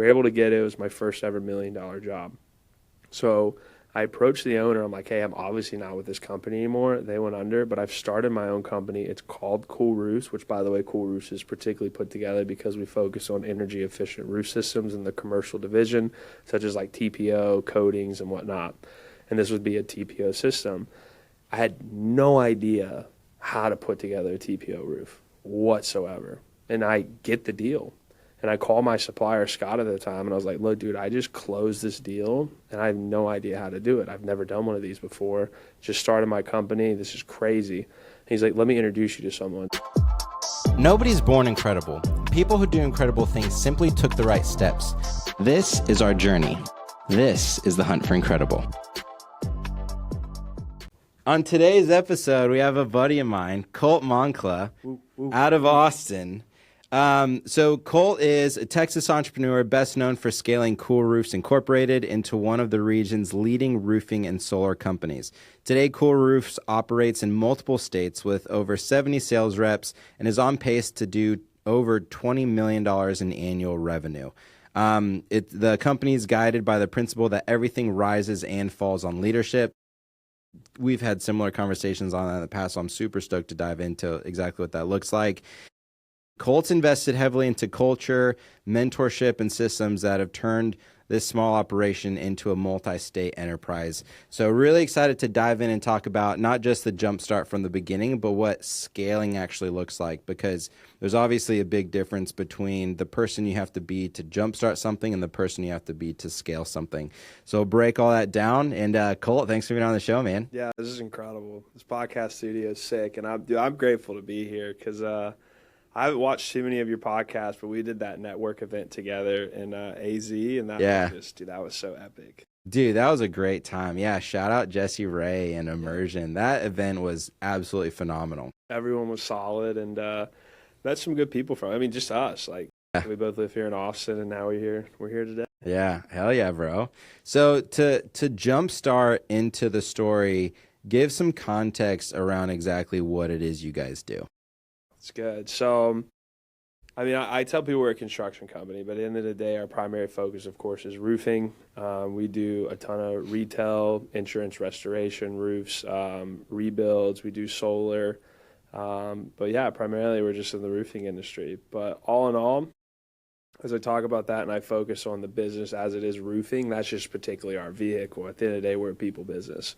We were able to get it. It was my first ever $1 million job. So I approached the owner. I'm like, hey, I'm obviously not with this company anymore. They went under, but I've started my own company. It's called CEOWhy, which, by the way, CEOWhy is particularly put together because we focus on energy efficient roof systems in the commercial division, such as like TPO, coatings, and whatnot. And this would be a TPO system. I had no idea how to put together a TPO roof whatsoever. And I get the deal. And I called my supplier, Scott, at the time, and I was like, look, dude, I just closed this deal, and I have no idea how to do it. I've never done one of these before. Just started my company. This is crazy. And he's like, let me introduce you to someone. Nobody's born incredible. People who do incredible things simply took the right steps. This is our journey. This is the hunt for incredible. On today's episode, we have a buddy of mine, Colt Moncla, out of Austin. So Colt is a Texas entrepreneur best known for scaling CEOWhy Incorporated into one of the region's leading roofing and solar companies. Today, CEOWhy operates in multiple states with over 70 sales reps and is on pace to do over $20 million in annual revenue. The company is guided by the principle that everything rises and falls on leadership. We've had similar conversations on that in the past, so I'm super stoked to dive into exactly what that looks like. Colt's invested heavily into culture, mentorship, and systems that have turned this small operation into a multi-state enterprise. So really excited to dive in and talk about not just the jumpstart from the beginning, but what scaling actually looks like, because there's obviously a big difference between the person you have to be to jumpstart something and the person you have to be to scale something. So break all that down. And Colt, thanks for being on the show, man. Yeah, this is incredible. This podcast studio is sick, and I'm grateful to be here because I haven't watched too many of your podcasts, but we did that network event together in AZ, and that was so epic. Dude, that was a great time. Yeah, shout out Jesse Ray and Immersion. That event was absolutely phenomenal. Everyone was solid, and met some good people just us. We both live here in Austin, and now we're here today. Yeah, hell yeah, bro. So to jumpstart into the story, give some context around exactly what it is you guys do. It's good. So, I tell people we're a construction company, but at the end of the day, our primary focus, of course, is roofing. We do a ton of retail, insurance restoration, roofs, rebuilds. We do solar. But yeah, primarily we're just in the roofing industry. But all in all, as I talk about that and I focus on the business as it is roofing, that's just particularly our vehicle. At the end of the day, we're a people business.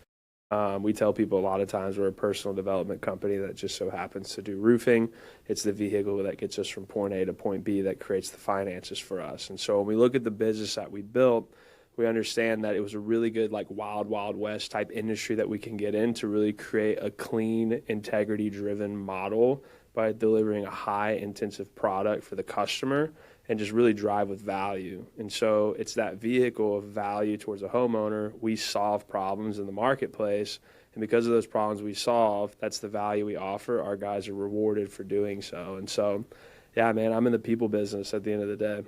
We tell people a lot of times we're a personal development company that just so happens to do roofing. It's the vehicle that gets us from point A to point B that creates the finances for us. And so when we look at the business that we built, we understand that it was a really good wild, wild west type industry that we can get in to really create a clean, integrity-driven model by delivering a high-intensive product for the customer and just really drive with value. And so it's that vehicle of value towards a homeowner. We solve problems in the marketplace, and because of those problems we solve, that's the value we offer. Our guys are rewarded for doing so. And so, yeah, man, I'm in the people business at the end of the day.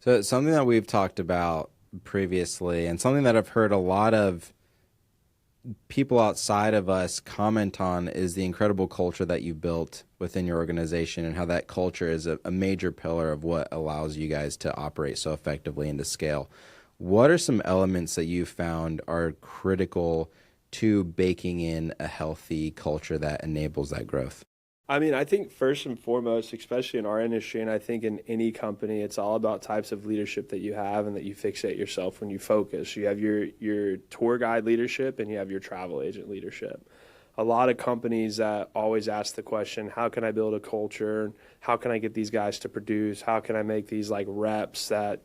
So it's something that we've talked about previously, and something that I've heard a lot of people outside of us comment on, is the incredible culture that you built within your organization and how that culture is a major pillar of what allows you guys to operate so effectively and to scale. What are some elements that you found are critical to baking in a healthy culture that enables that growth? I think first and foremost, especially in our industry, and I think in any company, it's all about types of leadership that you have and that you fixate yourself when you focus. You have your tour guide leadership and you have your travel agent leadership. A lot of companies that always ask the question, how can I build a culture? How can I get these guys to produce? How can I make these reps that,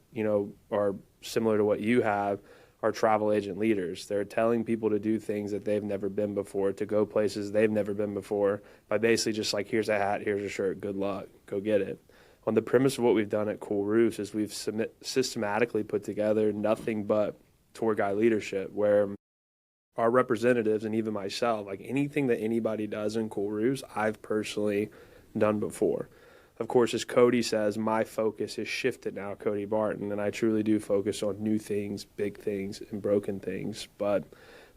are similar to what you have? Are travel agent leaders. They're telling people to do things that they've never been before, to go places they've never been before, by basically just here's a hat, here's a shirt, good luck, go get it. On the premise of what we've done at CEOWhy is we've systematically put together nothing but tour guide leadership, where our representatives and even myself, anything that anybody does in CEOWhy, I've personally done before. Of course, as Cody says, my focus has shifted now, Cody Barton, and I truly do focus on new things, big things, and broken things. But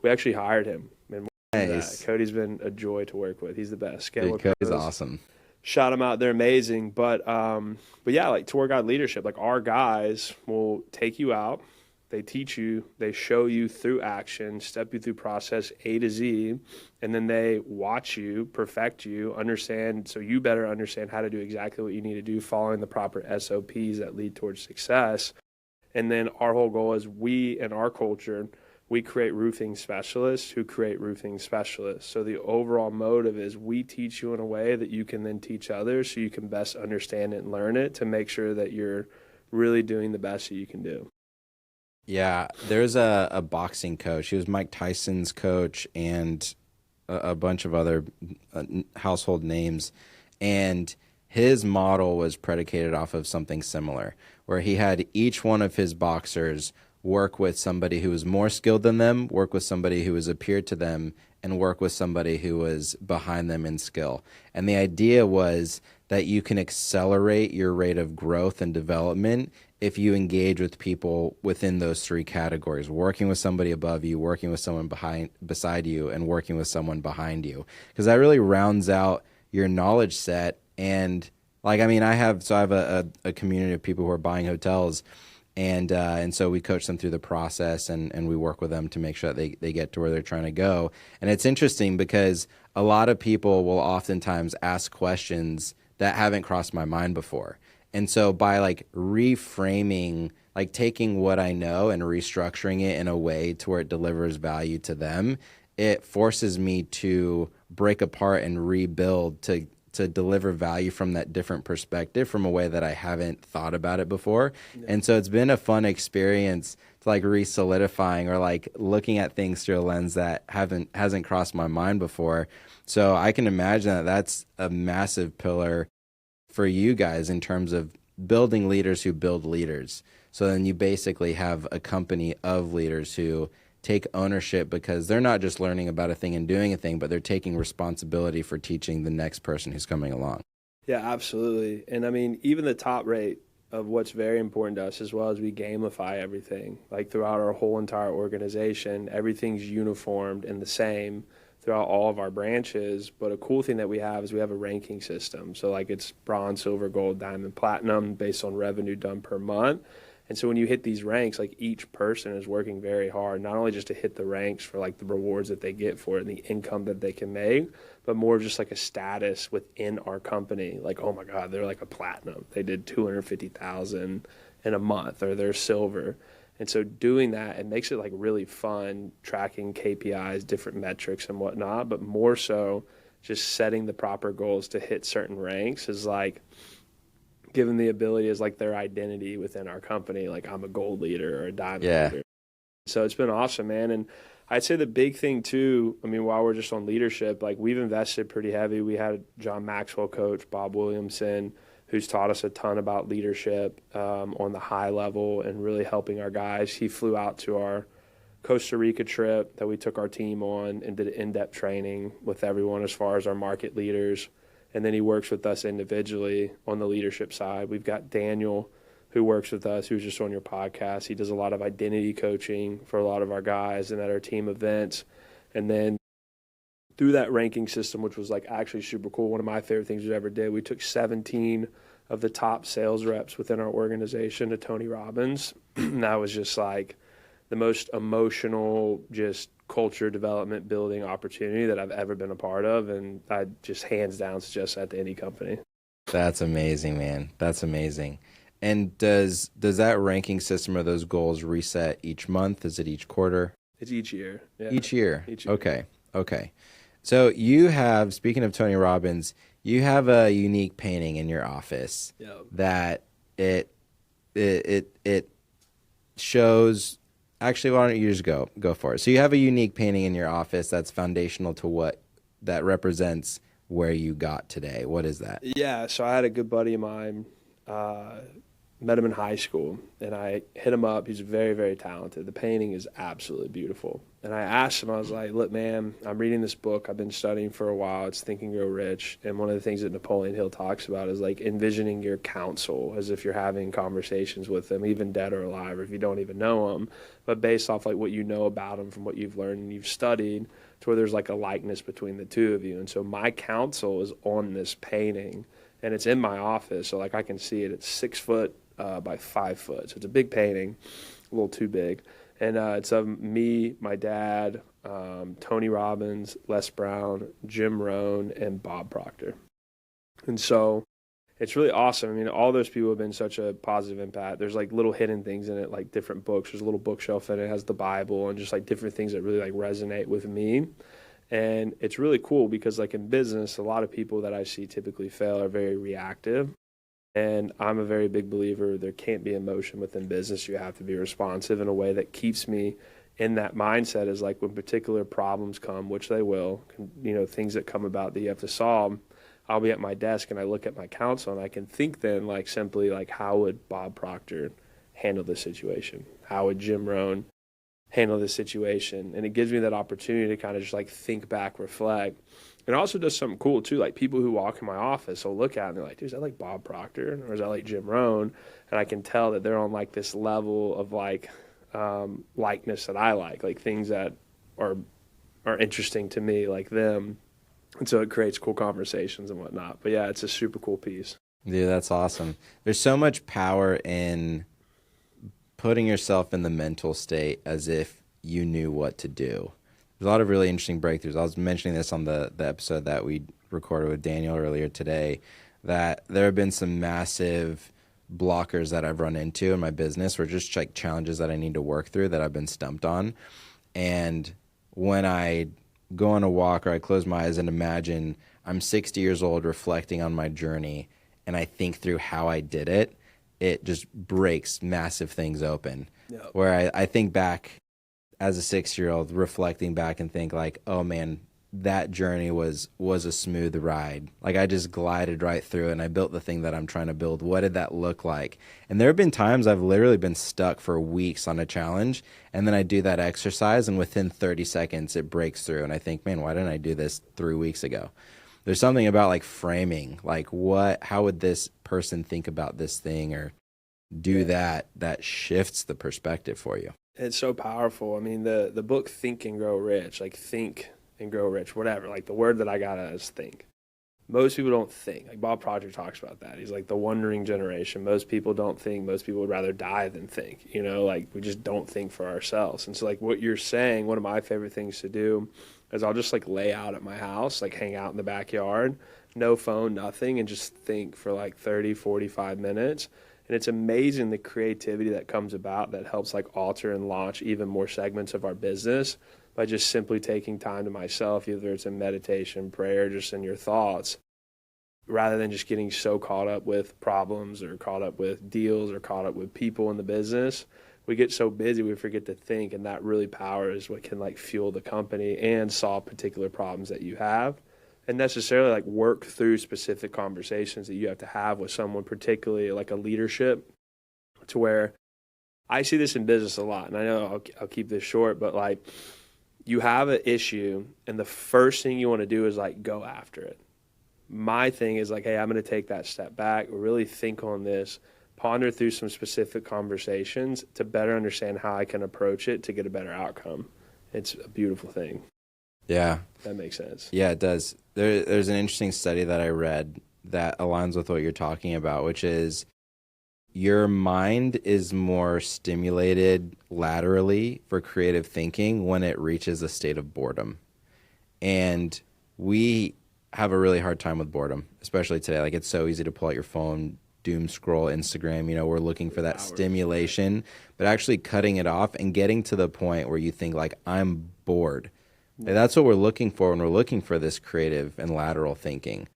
we actually hired him. And nice. Cody's been a joy to work with. He's the best. Dude, Cody's awesome. shout them out. They're amazing. But yeah, like tour guide leadership, like our guys will take you out. They teach you, they show you through action, step you through process A to Z, and then they watch you, perfect you, understand, so you better understand how to do exactly what you need to do, following the proper SOPs that lead towards success. And then our whole goal is we, in our culture, we create roofing specialists who create roofing specialists. So the overall motive is we teach you in a way that you can then teach others so you can best understand it and learn it to make sure that you're really doing the best that you can do. Yeah, there's a boxing coach. He was Mike Tyson's coach and a bunch of other household names. And his model was predicated off of something similar, where he had each one of his boxers work with somebody who was more skilled than them, work with somebody who was a peer to them, and work with somebody who was behind them in skill. And the idea was that you can accelerate your rate of growth and development if you engage with people within those three categories: working with somebody above you, working with someone beside you, and working with someone behind you. Because that really rounds out your knowledge set. And like, I mean, I have a community of people who are buying hotels, and so we coach them through the process, and we work with them to make sure that they get to where they're trying to go. And it's interesting because a lot of people will oftentimes ask questions that haven't crossed my mind before. And so by like reframing, like taking what I know and restructuring it in a way to where it delivers value to them, it forces me to break apart and rebuild to deliver value from that different perspective, from a way that I haven't thought about it before. Yeah. And so it's been a fun experience to like re-solidifying or like looking at things through a lens that hasn't crossed my mind before. So I can imagine that that's a massive pillar for you guys in terms of building leaders who build leaders. So then you basically have a company of leaders who take ownership, because they're not just learning about a thing and doing a thing, but they're taking responsibility for teaching the next person who's coming along. Yeah, absolutely. And I mean, even the top rate of what's very important to us, as well as we gamify everything, like throughout our whole entire organization, everything's uniformed and the same throughout all of our branches. But a cool thing that we have is we have a ranking system. So like it's bronze, silver, gold, diamond, platinum based on revenue done per month. And so when you hit these ranks, like each person is working very hard, not only just to hit the ranks for like the rewards that they get for it and the income that they can make, but more just like a status within our company. Like, oh my God, they're like a platinum. They did $250,000 in a month, or they're silver. And so doing that, it makes it like really fun, tracking KPIs, different metrics and whatnot, but more so just setting the proper goals to hit certain ranks is like given the ability as like their identity within our company. Like I'm a gold leader or a diamond leader. So it's been awesome, man. And I'd say the big thing too, I mean, while we're just on leadership, like we've invested pretty heavy. We had John Maxwell coach, Bob Williamson, who's taught us a ton about leadership on the high level and really helping our guys. He flew out to our Costa Rica trip that we took our team on and did in-depth training with everyone as far as our market leaders. And then he works with us individually on the leadership side. We've got Daniel, who works with us, who's just on your podcast. He does a lot of identity coaching for a lot of our guys and at our team events. And then through that ranking system, which was like actually super cool, one of my favorite things we ever did, we took 17 of the top sales reps within our organization to Tony Robbins. And that was just like the most emotional, just culture development building opportunity that I've ever been a part of. And I just hands down suggest that to any company. That's amazing, man. That's amazing. And does that ranking system or those goals reset each month? Is it each quarter? It's each year. Yeah. Each year. Okay. So you have, speaking of Tony Robbins, you have a unique painting in your office. Yep. That it shows. Actually, why don't you just go for it? So you have a unique painting in your office that's foundational to what that represents where you got today. What is that? Yeah, so I had a good buddy of mine, met him in high school, and I hit him up. He's very, very talented. The painting is absolutely beautiful. And I asked him, I was like, look, man, I'm reading this book I've been studying for a while. It's Think and Grow Rich. And one of the things that Napoleon Hill talks about is like envisioning your counsel as if you're having conversations with them, even dead or alive, or if you don't even know them. But based off like what you know about them from what you've learned and you've studied, to where there's like a likeness between the two of you. And so my counsel is on this painting, and it's in my office. So like I can see it. It's 6 foot by 5 foot. So it's a big painting, a little too big. And it's of me, my dad, Tony Robbins, Les Brown, Jim Rohn, and Bob Proctor. And so it's really awesome. I mean, all those people have been such a positive impact. There's like little hidden things in it, like different books. There's a little bookshelf in it, has the Bible and just like different things that really like resonate with me. And it's really cool because like in business, a lot of people that I see typically fail are very reactive. And I'm a very big believer there can't be emotion within business. You have to be responsive in a way that keeps me in that mindset, is like when particular problems come, which they will, things that come about that you have to solve, I'll be at my desk and I look at my counsel and I can think then like simply like, how would Bob Proctor handle this situation? How would Jim Rohn handle this situation? And it gives me that opportunity to kind of just like think back, reflect. It also does something cool too. Like people who walk in my office will look at it and they're like, dude, is that like Bob Proctor or is that like Jim Rohn? And I can tell that they're on like this level of like likeness that I like things that are interesting to me, like them. And so it creates cool conversations and whatnot. But yeah, it's a super cool piece. Dude, that's awesome. There's so much power in putting yourself in the mental state as if you knew what to do. There's a lot of really interesting breakthroughs. I was mentioning this on the episode that we recorded with Daniel earlier today, that there have been some massive blockers that I've run into in my business, or just like challenges that I need to work through that I've been stumped on. And when I go on a walk or I close my eyes and imagine I'm 60 years old reflecting on my journey and I think through how I did it, it just breaks massive things open. Yep. Where I think back as a 6-year-old, reflecting back and think like, oh man, that journey was a smooth ride. Like I just glided right through and I built the thing that I'm trying to build. What did that look like? And there have been times I've literally been stuck for weeks on a challenge, and then I do that exercise and within 30 seconds it breaks through and I think, man, why didn't I do this 3 weeks ago? There's something about like framing, like how would this person think about this thing or do that shifts the perspective for you. It's so powerful. I mean, the book Think and Grow Rich, like think and grow rich, whatever. Like the word that I got out is think. Most people don't think. Like Bob Proctor talks about that. He's like the wandering generation. Most people don't think. Most people would rather die than think. Like we just don't think for ourselves. And so like what you're saying, one of my favorite things to do is I'll just like lay out at my house, like hang out in the backyard, no phone, nothing, and just think for like 30, 45 minutes. And it's amazing the creativity that comes about that helps like alter and launch even more segments of our business by just simply taking time to myself, either it's in meditation, prayer, just in your thoughts, rather than just getting so caught up with problems or caught up with deals or caught up with people in the business. We get so busy we forget to think, and that really power is what can like fuel the company and solve particular problems that you have. And necessarily like work through specific conversations that you have to have with someone, particularly like a leadership, to where I see this in business a lot. And I know I'll keep this short, but like you have an issue and the first thing you want to do is like go after it. My thing is like, hey, I'm going to take that step back, really think on this, ponder through some specific conversations to better understand how I can approach it to get a better outcome. It's a beautiful thing. Yeah. That makes sense. Yeah, it does. There's an interesting study that I read that aligns with what you're talking about, which is your mind is more stimulated laterally for creative thinking when it reaches a state of boredom. And we have a really hard time with boredom, especially today. Like it's so easy to pull out your phone, doom scroll Instagram. We're looking for that stimulation, but actually cutting it off and getting to the point where you think like, I'm bored. And that's what we're looking for when we're looking for this creative and lateral thinking.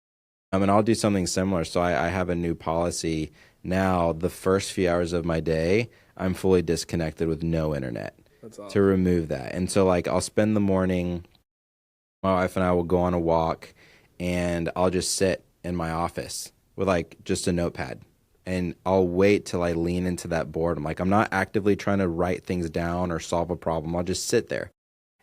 And I'll do something similar. So I have a new policy now. The first few hours of my day, I'm fully disconnected with no internet. That's awesome. To remove that. And so like I'll spend the morning, my wife and I will go on a walk, and I'll just sit in my office with like just a notepad. And I'll wait till I lean into that boredom. Like I'm not actively trying to write things down or solve a problem. I'll just sit there.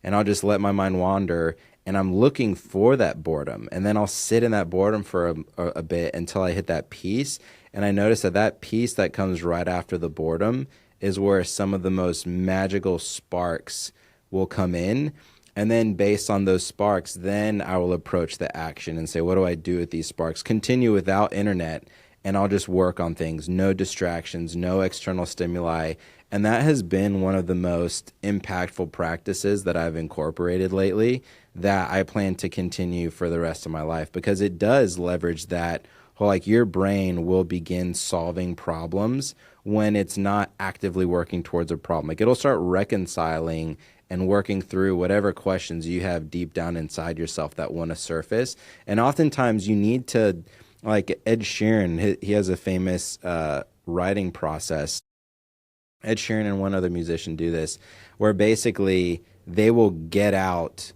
And I'll just let my mind wander, and I'm looking for that boredom. And then I'll sit in that boredom for a bit until I hit that peace. And I notice that peace that comes right after the boredom is where some of the most magical sparks will come in. And then based on those sparks, then I will approach the action and say, what do I do with these sparks? Continue without internet, and I'll just work on things. No distractions, no external stimuli. And that has been one of the most impactful practices that I've incorporated lately that I plan to continue for the rest of my life, because it does leverage that whole, like, your brain will begin solving problems when it's not actively working towards a problem. Like, it'll start reconciling and working through whatever questions you have deep down inside yourself that want to surface. And oftentimes you need to, like Ed Sheeran, he has a famous writing process. Ed Sheeran and one other musician do this, where basically they will get out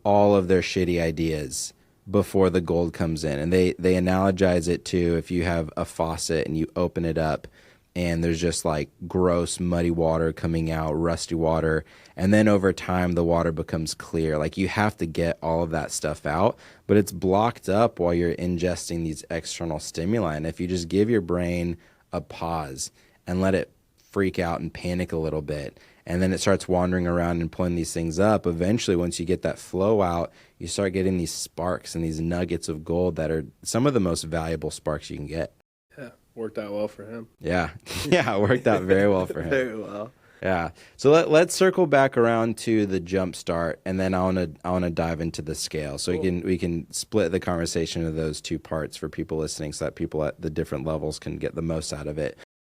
all of their shitty ideas before the gold comes in. And they analogize it to, if you have a faucet and you open it up and there's just like gross, muddy water coming out, rusty water, and then over time the water becomes clear. Like, you have to get all of that stuff out, but it's blocked up while you're ingesting these external stimuli. And if you just give your brain a pause and let it freak out and panic a little bit, and then it starts wandering around and pulling these things up, eventually once you get that flow out, you start getting these sparks and these nuggets of gold that are some of the most valuable sparks you can get. Yeah, worked out well for him. Yeah, yeah, it worked out very well for him. Very well. Yeah. So let's circle back around to the jump start, and then I wanna dive into the scale. So Cool. we can split the conversation into those two parts for people listening, so that people at the different levels can get the most out of it.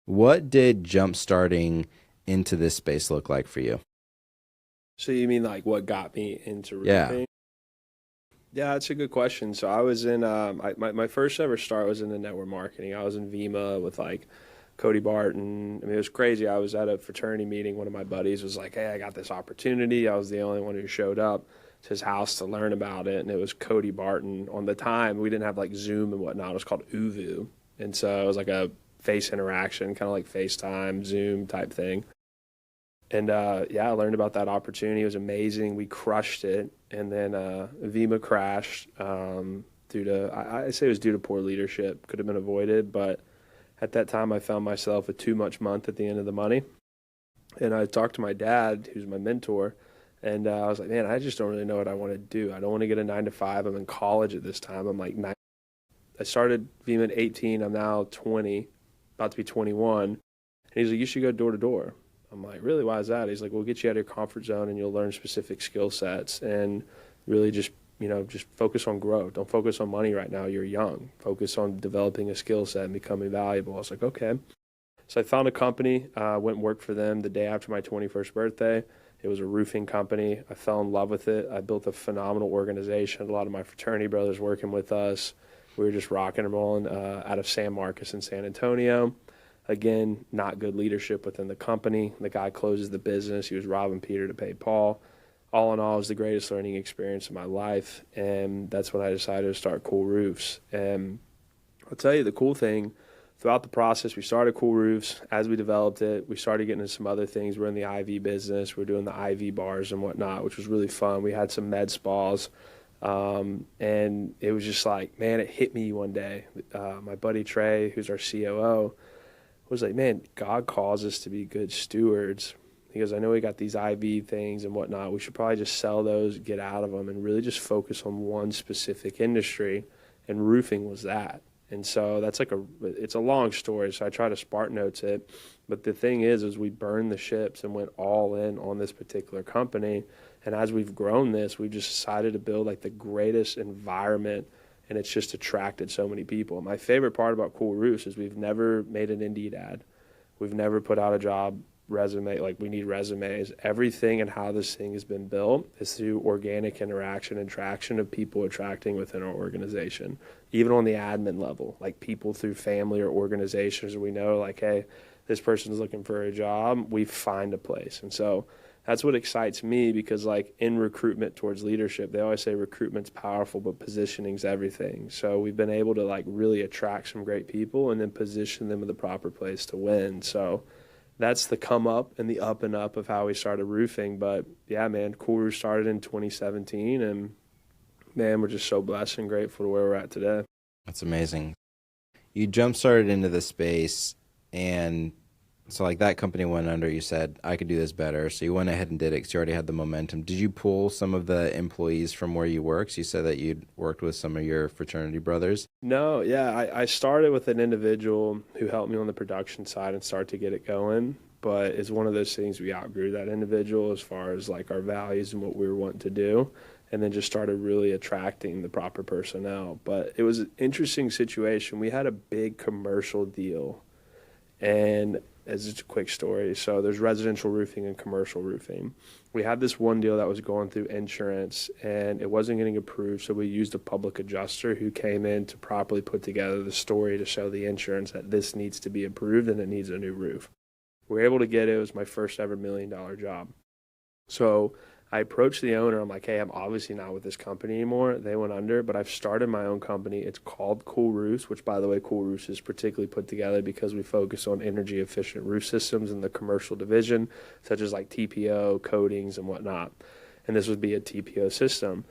What did jump starting into this space look like for you? So you mean like what got me into Yeah. roofing? Yeah, that's a good question. So I was in my first ever start was in the network marketing. I was in Vima with like Cody Barton. I mean, it was crazy. I was at a fraternity meeting. One of my buddies was like, "Hey, I got this opportunity." I was the only one who showed up to his house to learn about it, and it was Cody Barton. On the time, we didn't have like Zoom and whatnot. It was called Uvu, and so it was like a face interaction, kind of like FaceTime, Zoom type thing. And yeah, I learned about that opportunity. It was amazing. We crushed it. And then Vima crashed due to, I say it was due to poor leadership. Could have been avoided. But at that time, I found myself with too much month at the end of the money. And I talked to my dad, who's my mentor. And I was like, man, I just don't really know what I want to do. I don't want to get a 9 to 5. I'm in college at this time. I'm like, I started Vima at 18. I'm now 20, about to be 21. And he's like, you should go door to door. I'm like, really? Why is that? He's like, we'll get you out of your comfort zone and you'll learn specific skill sets and really just focus on growth. Don't focus on money right now. You're young. Focus on developing a skill set and becoming valuable. I was like, okay. So I found a company, went and worked for them the day after my 21st birthday. It was a roofing company. I fell in love with it. I built a phenomenal organization. A lot of my fraternity brothers working with us. We were just rocking and rolling out of San Marcos in San Antonio. Again, not good leadership within the company. The guy closes the business. He was robbing Peter to pay Paul. All in all, it was the greatest learning experience of my life. And that's when I decided to start Cool Roofs. And I'll tell you the cool thing, throughout the process, we started Cool Roofs. As we developed it, we started getting into some other things. We're in the IV business. We're doing the IV bars and whatnot, which was really fun. We had some med spas. And it was just like, man, it hit me one day. My buddy Trey, who's our COO, was like, man, God calls us to be good stewards. He goes, I know we got these IV things and whatnot. We should probably just sell those, get out of them, and really just focus on one specific industry. And roofing was that. And so that's it's a long story, so I try to Spark Notes it. But the thing is we burned the ships and went all in on this particular company. And as we've grown this, we've just decided to build like the greatest environment, and it's just attracted so many people. My favorite part about Cool Roofs is we've never made an Indeed ad. We've never put out a job resume, like we need resumes. Everything and how this thing has been built is through organic interaction and traction of people attracting within our organization. Even on the admin level, like people through family or organizations, we know like, hey, this person's looking for a job, we find a place. And so that's what excites me, because like in recruitment towards leadership, they always say recruitment's powerful, but positioning's everything. So we've been able to like really attract some great people and then position them in the proper place to win. So that's the come up and the up and up of how we started roofing. But yeah, man, Cool Roof started in 2017, and man, we're just so blessed and grateful to where we're at today. That's amazing. You jump started into the space, and So like that company went under, you said, I could do this better. So you went ahead and did it because you already had the momentum. Did you pull some of the employees from where you work? So you said that you'd worked with some of your fraternity brothers. No, yeah, I started with an individual who helped me on the production side and start to get it going. But it's one of those things we outgrew that individual as far as like our values and what we were wanting to do, and then just started really attracting the proper personnel. But it was an interesting situation. We had a big commercial deal, and as just a quick story, so there's residential roofing and commercial roofing. We had this one deal that was going through insurance, and it wasn't getting approved, so we used a public adjuster who came in to properly put together the story to show the insurance that this needs to be approved and it needs a new roof. We were able to get it. It was my first ever $1 million job. So I approached the owner. I'm like, hey, I'm obviously not with this company anymore. They went under, but I've started my own company. It's called Cool Roofs, which, by the way, Cool Roofs is particularly put together because we focus on energy-efficient roof systems in the commercial division, such as like TPO, coatings, and whatnot. And this would be a TPO system.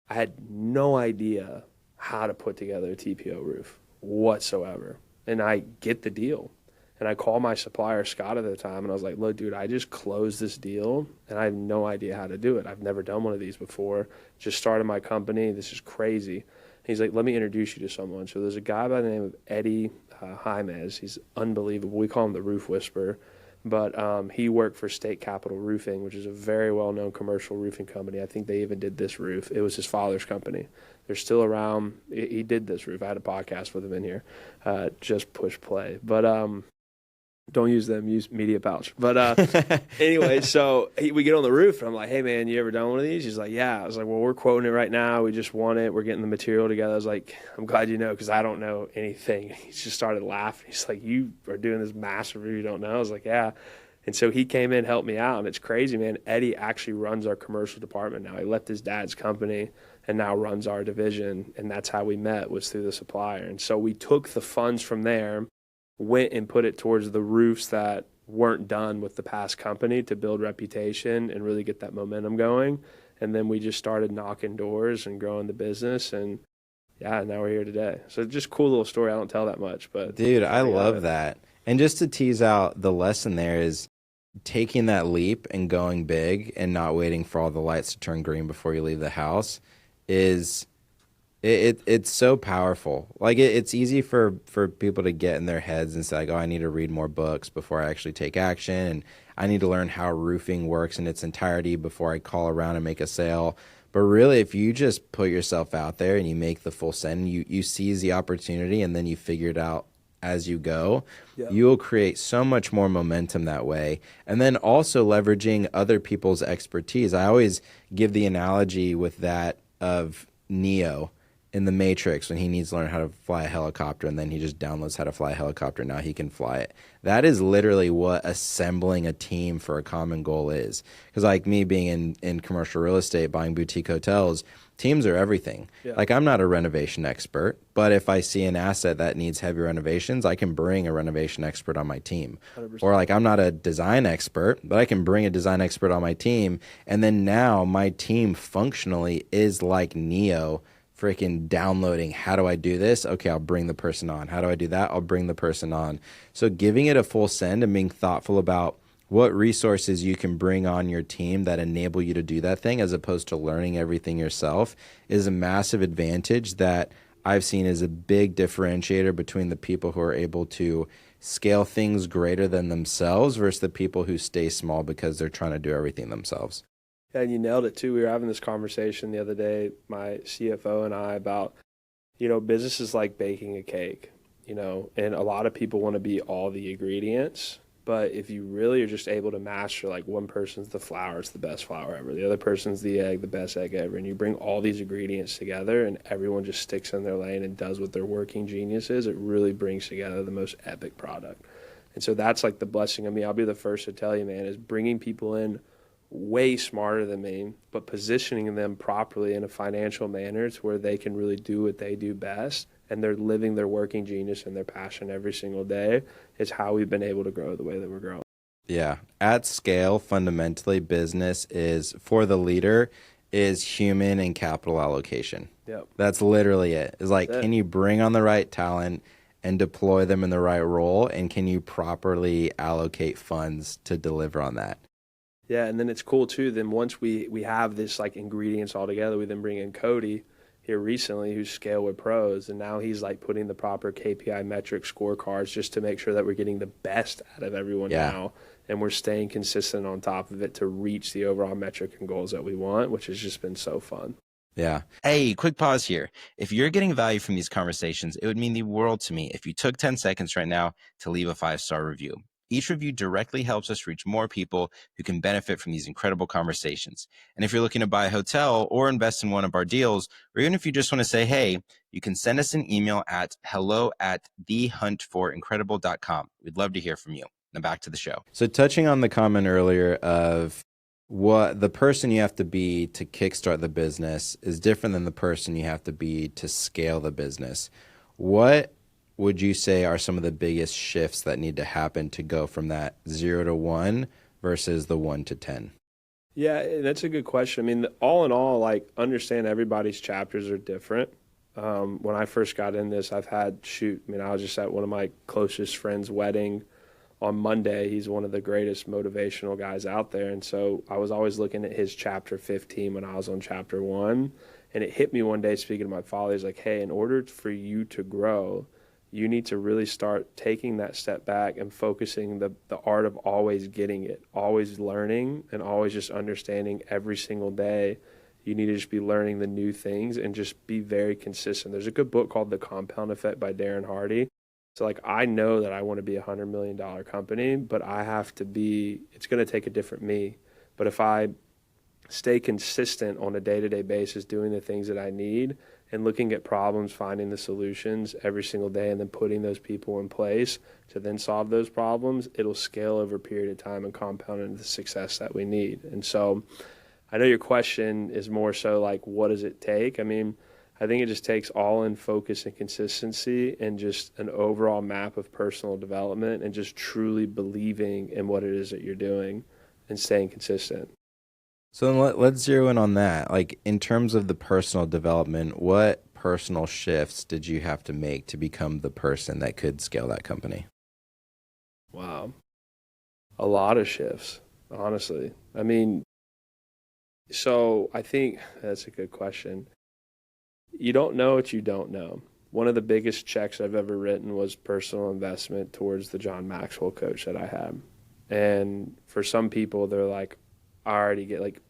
I had no idea how to put together a TPO roof whatsoever. And I get the deal. And I called my supplier, Scott, at the time, and I was like, look, dude, I just closed this deal, and I have no idea how to do it. I've never done one of these before. Just started my company. This is crazy. And he's like, let me introduce you to someone. So there's a guy by the name of Eddie Jaimez. He's unbelievable. We call him the Roof Whisperer. But he worked for State Capital Roofing, which is a very well-known commercial roofing company. I think they even did this roof. It was his father's company. They're still around. He did this roof. I had a podcast with him in here. Just push play. But don't use them, use Media Pouch. But anyway, so we get on the roof, and I'm like, hey, man, you ever done one of these? He's like, yeah. I was like, well, we're quoting it right now. We just won it. We're getting the material together. I was like, I'm glad you know, because I don't know anything. He just started laughing. He's like, you are doing this massive roof you don't know? I was like, yeah. And so he came in, helped me out, and it's crazy, man. Eddie actually runs our commercial department now. He left his dad's company and now runs our division, and that's how we met, was through the supplier. And so we took the funds from there, went and put it towards the roofs that weren't done with the past company to build reputation and really get that momentum going. And then we just started knocking doors and growing the business. And yeah, now we're here today. So just cool little story. I don't tell that much, but dude, I love that. And just to tease out the lesson there is taking that leap and going big and not waiting for all the lights to turn green before you leave the house is it's so powerful. Like it's easy for people to get in their heads and say like, oh, I need to read more books before I actually take action, and I need to learn how roofing works in its entirety before I call around and make a sale. But really, if you just put yourself out there and you make the full send, you seize the opportunity and then you figure it out as you go, you will create so much more momentum that way. And then also leveraging other people's expertise. I always give the analogy with that of Neo in the Matrix when he needs to learn how to fly a helicopter, and then he just downloads how to fly a helicopter. Now he can fly it. That is literally what assembling a team for a common goal is. Because like me being in commercial real estate, buying boutique hotels, teams are everything. Yeah. Like I'm not a renovation expert, but if I see an asset that needs heavy renovations, I can bring a renovation expert on my team. 100%. Or like I'm not a design expert, but I can bring a design expert on my team. And then now my team functionally is like Neo, freaking downloading, how do I do this? Okay, I'll bring the person on. How do I do that? I'll bring the person on. So giving it a full send and being thoughtful about what resources you can bring on your team that enable you to do that thing as opposed to learning everything yourself is a massive advantage that I've seen as a big differentiator between the people who are able to scale things greater than themselves versus the people who stay small because they're trying to do everything themselves. And you nailed it too. We were having this conversation the other day, my CFO and I, about, business is like baking a cake, and a lot of people want to be all the ingredients. But if you really are just able to master, like one person's the flour, it's the best flour ever. The other person's the egg, the best egg ever. And you bring all these ingredients together and everyone just sticks in their lane and does what their working genius is, it really brings together the most epic product. And so that's like the blessing of me. I'll be the first to tell you, man, is bringing people in way smarter than me, but positioning them properly in a financial manner to where they can really do what they do best, and they're living their working genius and their passion every single day, is how we've been able to grow the way that we're growing. Yeah. At scale, fundamentally, business is, for the leader, is human and capital allocation. Yep. That's literally it. It's like, can you bring on the right talent and deploy them in the right role? And can you properly allocate funds to deliver on that? Yeah, and then it's cool too. Then once we have this like ingredients all together, we then bring in Cody here recently, who's Scale with Pros, and now he's like putting the proper KPI metric scorecards just to make sure that we're getting the best out of everyone now, and we're staying consistent on top of it to reach the overall metric and goals that we want, which has just been so fun. Yeah. Hey, quick pause here. If you're getting value from these conversations, it would mean the world to me if you took 10 seconds right now to leave a 5-star review. Each review directly helps us reach more people who can benefit from these incredible conversations. And if you're looking to buy a hotel or invest in one of our deals, or even if you just want to say, hey, you can send us an email at hello@thehuntforincredible.com. We'd love to hear from you. Now back to the show. So touching on the comment earlier of what the person you have to be to kickstart the business is different than the person you have to be to scale the business. What would you say are some of the biggest shifts that need to happen to go from that 0 to 1 versus the 1 to 10? Yeah, that's a good question. I mean, all in all, like, understand everybody's chapters are different. When I first got in this, I was just at one of my closest friends' wedding on Monday. He's one of the greatest motivational guys out there. And so I was always looking at his chapter 15 when I was on chapter 1. And it hit me one day speaking to my father. He's like, hey, in order for you to grow, you need to really start taking that step back and focusing the art of always getting it, always learning, and always just understanding every single day. You need to just be learning the new things and just be very consistent. There's a good book called The Compound Effect by Darren Hardy. So like, I know that I want to be a $100 million company, but it's going to take a different me. But if I stay consistent on a day-to-day basis, doing the things that I need and looking at problems, finding the solutions every single day, and then putting those people in place to then solve those problems, it'll scale over a period of time and compound into the success that we need. And so I know your question is more so like, what does it take? I mean, I think it just takes all-in focus and consistency and just an overall map of personal development and just truly believing in what it is that you're doing and staying consistent. So then let's zero in on that. Like, in terms of the personal development, what personal shifts did you have to make to become the person that could scale that company? Wow. A lot of shifts, honestly. I mean, so I think that's a good question. You don't know what you don't know. One of the biggest checks I've ever written was personal investment towards the John Maxwell coach that I had. And for some people, they're like, I already get, like,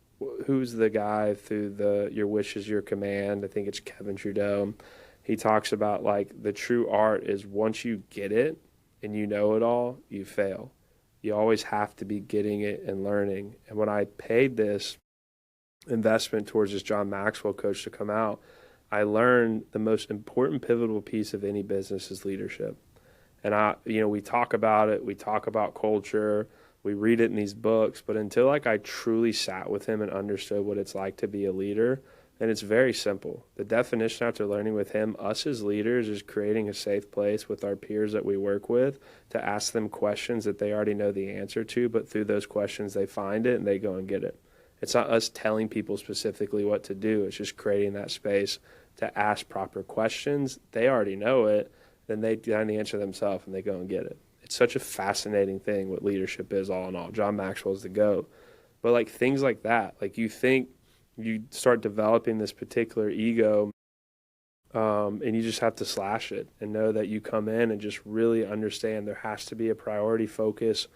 who's the guy through your wish is your command? I think it's Kevin Trudeau. He talks about, like, the true art is once you get it and you know it all, you fail. You always have to be getting it and learning. And when I paid this investment towards this John Maxwell coach to come out, I learned the most important pivotal piece of any business is leadership. And we talk about it, we talk about culture, we read it in these books, but until like I truly sat with him and understood what it's like to be a leader, and it's very simple. The definition after learning with him, us as leaders, is creating a safe place with our peers that we work with to ask them questions that they already know the answer to, but through those questions they find it and they go and get it. It's not us telling people specifically what to do. It's just creating that space to ask proper questions. They already know it. Then they find the answer themselves and they go and get it. It's such a fascinating thing what leadership is all in all. John Maxwell's the GOAT. But like things like that, like you start developing this particular ego and you just have to slash it and know that you come in and just really understand there has to be a priority focus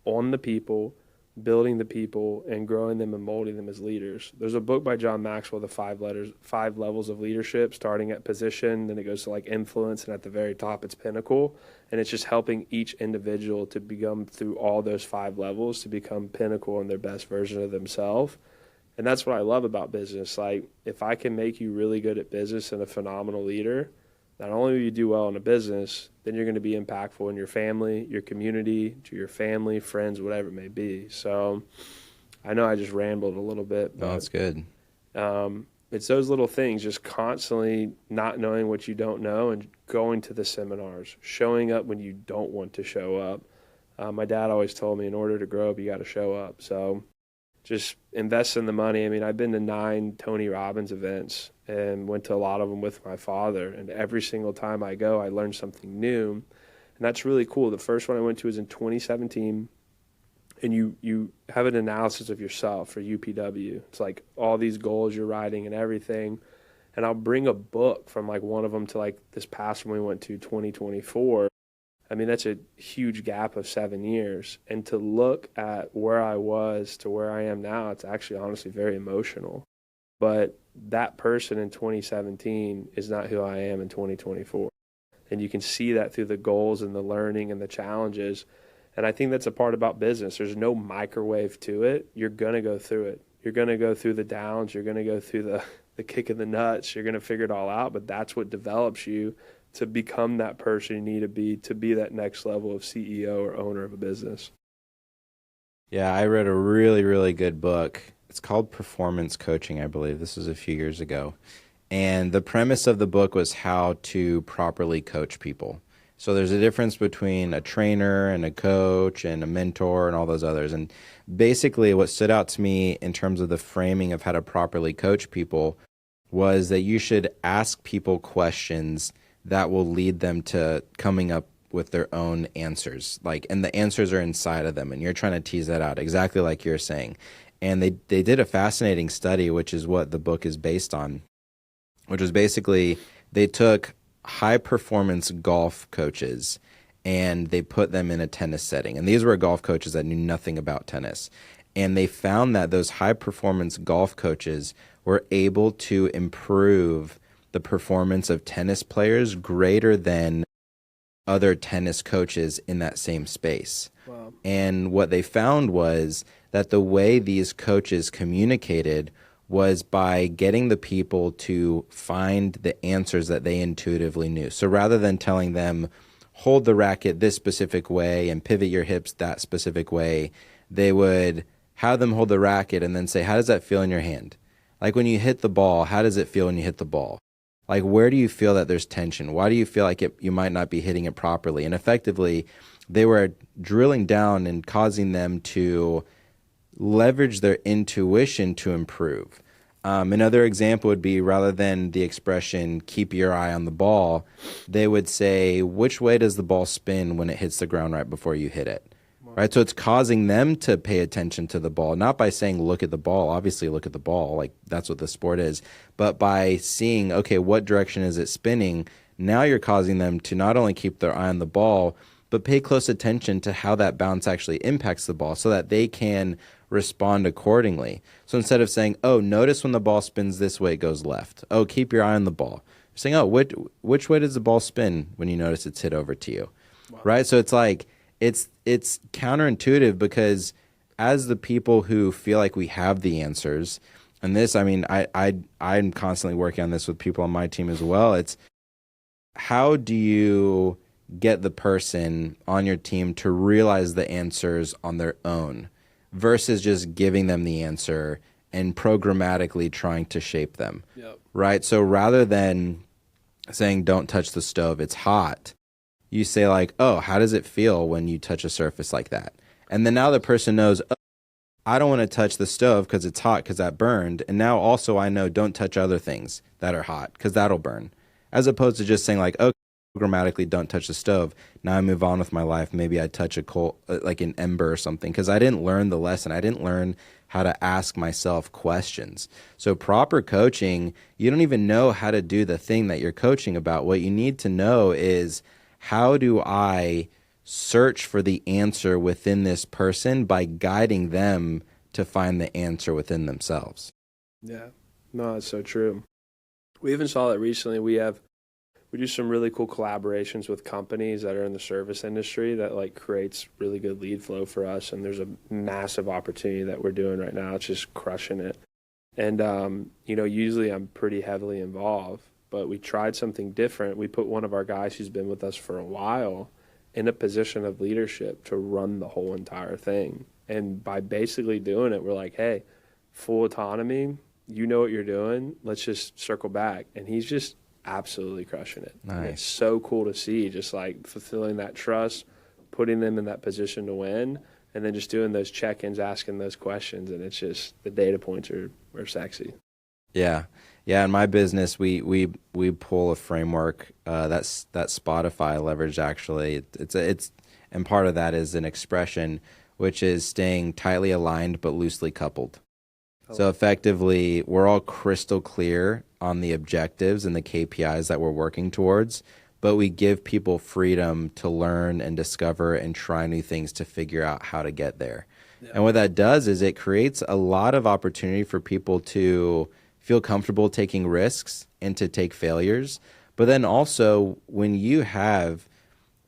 on the people, building the people and growing them and molding them as leaders. There's a book by John Maxwell, The 5 Levels of Leadership, starting at position, then it goes to like influence, and at the very top it's pinnacle. And it's just helping each individual to become through all those 5 levels to become pinnacle and their best version of themselves. And that's what I love about business. Like, if I can make you really good at business and a phenomenal leader, not only will you do well in a business, then you're going to be impactful in your family, your community, to your family, friends, whatever it may be. So I know I just rambled a little bit. But, no, that's good. It's those little things, just constantly not knowing what you don't know and going to the seminars, showing up when you don't want to show up. My dad always told me in order to grow up, you got to show up. So just invest in the money. I mean, I've been to 9 Tony Robbins events and went to a lot of them with my father. And every single time I go, I learn something new. And that's really cool. The first one I went to was in 2017. And you have an analysis of yourself for UPW. It's like all these goals you're writing and everything. And I'll bring a book from like one of them to like this past one we went to 2024. I mean, that's a huge gap of 7 years. And to look at where I was to where I am now, it's actually honestly very emotional. But that person in 2017 is not who I am in 2024. And you can see that through the goals and the learning and the challenges. And I think that's a part about business. There's no microwave to it. You're going to go through it. You're going to go through the downs. You're going to go through the kick in the nuts. You're going to figure it all out. But that's what develops you to become that person you need to be that next level of CEO or owner of a business. Yeah, I read a really, really good book. It's called Performance Coaching, I believe. This was a few years ago. And the premise of the book was how to properly coach people. So there's a difference between a trainer and a coach and a mentor and all those others. And basically what stood out to me in terms of the framing of how to properly coach people was that you should ask people questions that will lead them to coming up with their own answers. And the answers are inside of them, and you're trying to tease that out, exactly like you're saying. And they did a fascinating study, which is what the book is based on, which was basically they took high-performance golf coaches and they put them in a tennis setting. And these were golf coaches that knew nothing about tennis. And they found that those high-performance golf coaches were able to improve the performance of tennis players greater than other tennis coaches in that same space. Wow. And what they found was that the way these coaches communicated was by getting the people to find the answers that they intuitively knew. So rather than telling them, hold the racket this specific way and pivot your hips that specific way, they would have them hold the racket and then say, how does that feel in your hand? Like when you hit the ball, how does it feel when you hit the ball? Like, where do you feel that there's tension? Why do you feel like you might not be hitting it properly? And effectively, they were drilling down and causing them to leverage their intuition to improve. Another example would be, rather than the expression, keep your eye on the ball, they would say, which way does the ball spin when it hits the ground right before you hit it? Right, so it's causing them to pay attention to the ball, not by saying, look at the ball, obviously look at the ball, like that's what the sport is, but by seeing, okay, what direction is it spinning? Now you're causing them to not only keep their eye on the ball, but pay close attention to how that bounce actually impacts the ball so that they can respond accordingly. So instead of saying, oh, notice when the ball spins this way, it goes left. Oh, keep your eye on the ball. You're saying, oh, which way does the ball spin when you notice it's hit over to you? Wow. Right, so it's like, it's counterintuitive, because as the people who feel like we have the answers, and this, I mean, I'm constantly working on this with people on my team as well. It's how do you get the person on your team to realize the answers on their own versus just giving them the answer and programmatically trying to shape them. Yep. Right? So rather than saying, don't touch the stove, it's hot, you say like, oh, how does it feel when you touch a surface like that? And then now the person knows, oh, I don't want to touch the stove because it's hot, because that burned. And now also I know don't touch other things that are hot because that'll burn. As opposed to just saying like, okay, programmatically don't touch the stove. Now I move on with my life. Maybe I touch a coal, like an ember or something, because I didn't learn the lesson. I didn't learn how to ask myself questions. So proper coaching, you don't even know how to do the thing that you're coaching about. What you need to know is, how do I search for the answer within this person by guiding them to find the answer within themselves? Yeah, no, that's so true. We even saw that recently. We do some really cool collaborations with companies that are in the service industry that like creates really good lead flow for us. And there's a massive opportunity that we're doing right now. It's just crushing it. And, usually I'm pretty heavily involved, but we tried something different. We put one of our guys who's been with us for a while in a position of leadership to run the whole entire thing. And by basically doing it, we're like, hey, full autonomy, you know what you're doing, let's just circle back. And he's just absolutely crushing it. Nice. And it's so cool to see, just like fulfilling that trust, putting them in that position to win, and then just doing those check-ins, asking those questions, and it's just the data points are sexy. Yeah. Yeah, in my business, we pull a framework that Spotify leveraged. Actually, it's and part of that is an expression which is staying tightly aligned but loosely coupled. So effectively, we're all crystal clear on the objectives and the KPIs that we're working towards, but we give people freedom to learn and discover and try new things to figure out how to get there. Yeah. And what that does is it creates a lot of opportunity for people to feel comfortable taking risks and to take failures. But then also, when you have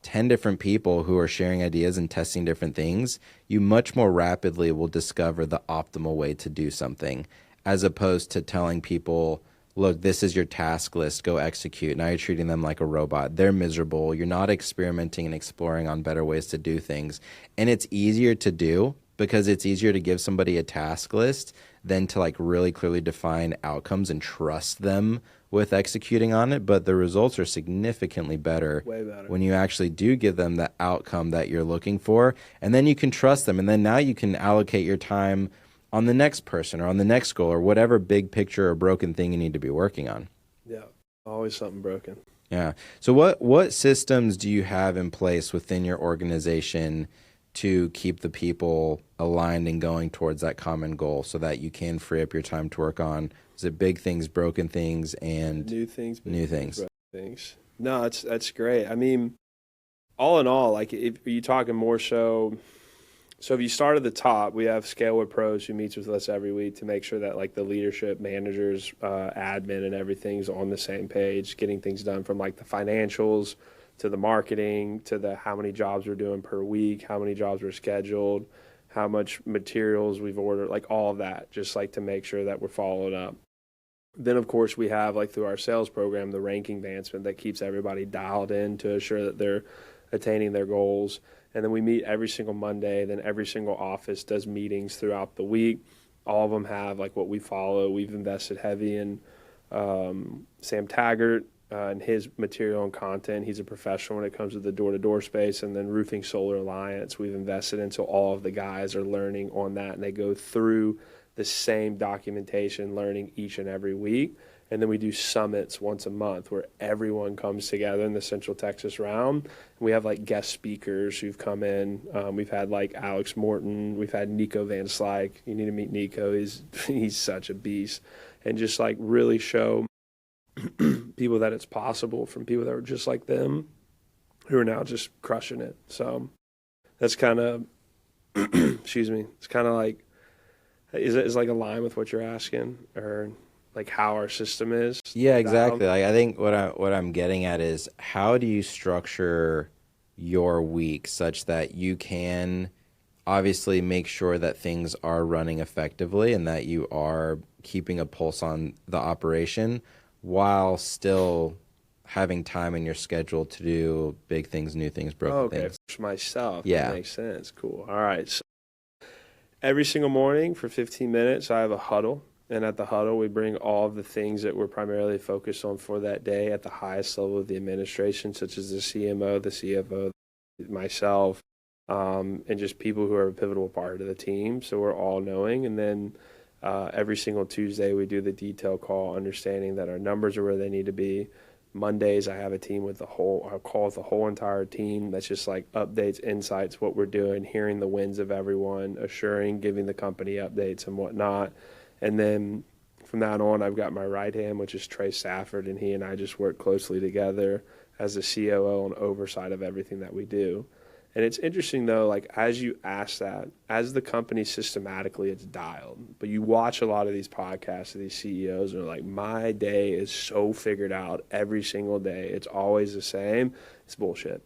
10 different people who are sharing ideas and testing different things, you much more rapidly will discover the optimal way to do something, as opposed to telling people, look, this is your task list, go execute. Now you're treating them like a robot. They're miserable. You're not experimenting and exploring on better ways to do things. And it's easier to do because it's easier to give somebody a task list than to like really clearly define outcomes and trust them with executing on it. But the results are significantly better, way better when you actually do give them the outcome that you're looking for. And then you can trust them. And then now you can allocate your time on the next person or on the next goal or whatever big picture or broken thing you need to be working on. Yeah, always something broken. Yeah. So what systems do you have in place within your organization to keep the people aligned and going towards that common goal so that you can free up your time to work on, is it big things, broken things, and new things? Broken things. No, that's great. I mean, all in all, like if you're talking more so if you start at the top, we have CEOWhy Pros who meets with us every week to make sure that like the leadership, managers, admin, and everything's on the same page, getting things done from like the financials to the marketing to the how many jobs we're doing per week, how many jobs we're scheduled, how much materials we've ordered, like all of that, just like to make sure that we're following up. Then, of course, we have like through our sales program, the ranking advancement that keeps everybody dialed in to assure that they're attaining their goals. And then we meet every single Monday. Then every single office does meetings throughout the week. All of them have like what we follow. We've invested heavy in Sam Taggart and his material and content. He's a professional when it comes to the door-to-door space. And then Roofing Solar Alliance, we've invested in, so all of the guys are learning on that. And they go through the same documentation, learning each and every week. And then we do summits once a month where everyone comes together in the Central Texas round. And we have like guest speakers who've come in. We've had like Alex Morton. We've had Nico Van Slyke. You need to meet Nico. He's such a beast. And just like really show people that it's possible from people that are just like them who are now just crushing it. So that's kind of, excuse me, it's kind of like, is like a line with what you're asking, or like how our system is? Yeah, exactly. Like I think what I'm getting at is, how do you structure your week such that you can obviously make sure that things are running effectively and that you are keeping a pulse on the operation while still having time in your schedule to do big things, new things, broken things? For myself. Yeah. That makes sense. Cool. All right. So every single morning for 15 minutes, I have a huddle. And at the huddle, we bring all of the things that we're primarily focused on for that day at the highest level of the administration, such as the CMO, the CFO, myself, and just people who are a pivotal part of the team. So we're all knowing. And then every single Tuesday, we do the detail call, understanding that our numbers are where they need to be. Mondays, I have a team with I'll call with the whole entire team. That's just like updates, insights, what we're doing, hearing the wins of everyone, assuring, giving the company updates and whatnot. And then from that on, I've got my right hand, which is Trey Stafford, and he and I just work closely together as the COO and oversight of everything that we do. And it's interesting, though, like as you ask that, as the company systematically it's dialed, but you watch a lot of these podcasts of these CEOs and they're like, my day is so figured out every single day. It's always the same. It's bullshit.